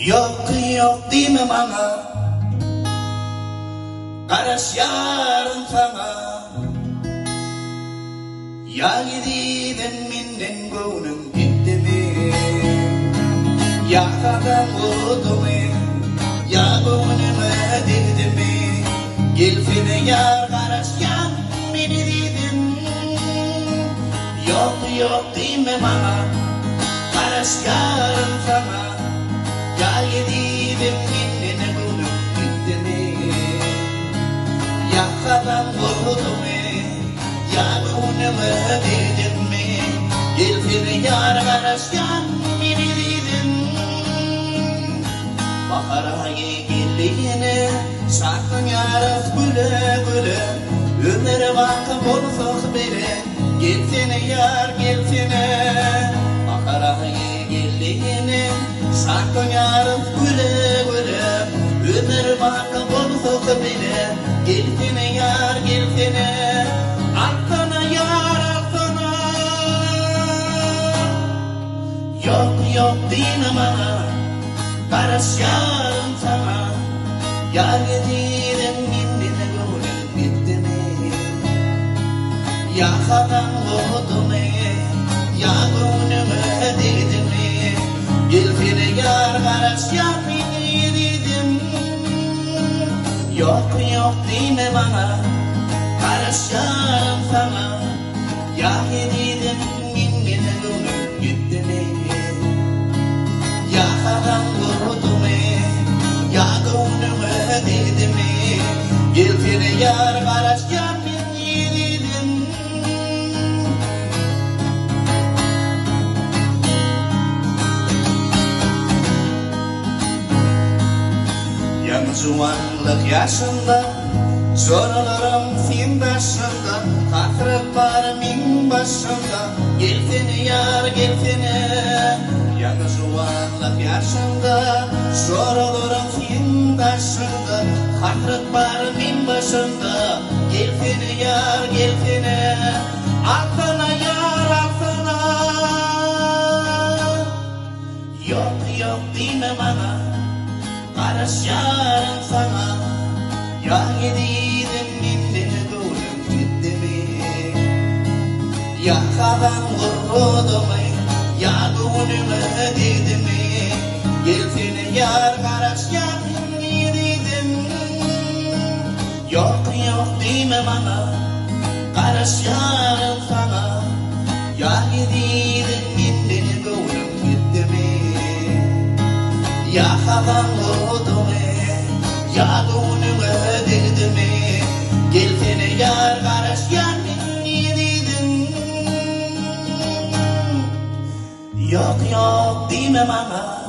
Yok yok deme bana, karaş yarın sana. Ya gididen minden gönlüm gitti mi? Ya kadam oldu mu? Ya gönlüme değdi mi? Gelfine yar karaş yan beni dedim. Yok yok deme bana, karaş yarın sana. Ya gididen minden gönlüm gitti mi? Ya kadam oldu mu? Ya gönlüme değdin mi? Gelfine yar karaş yan beni dedim. Bahara geldiğine sakın yarız güle güle. Ömür vakti bolsak bile gelfine yar gelfine. Bahara geldiğine sakın yarız güle güle. Ömür vakti bolsak bile gelfine yar gelfine. Altına yar altına. Yok yok deme bana, karaş yarın sana. Ya gididen minden gönlüm gitti mi? Ya kadam oldu mu? Ya gönlüme değdi mi? Gelfine yar karaş yan beni dedim. Yok yok deme bana, karaş yarın sana. Ya gididen minden gönlüm gitti mi? Ya kadam oldu mu? Ya gönlüme değdi mi? Gelfine yar karaş yan beni dedim. Yanzuanlık yaşında sorularım fin başında. Hasret var min başında. Gelfine yar gelfine. Yanzuanlık yaşında sorularım fin başında. Hasret var min başında. Gelfine yar gelfine. Altına yar altına. Yok yok deme bana, karaş yarın sana. Ya gididen minden gönlüm gitti mi? Ya kadam oldu mu? Ya gönlüme değdi mi? Gelfine yar karaş yan dedim. Yok yok deme bana, karaş yarın sana. Ya gididen minden gönlüm gitti mi? Ya kadam oldu mu? Ya gönlüme değdi mi? Gelfine yar karaş yan dedim. Yok yok deme bana,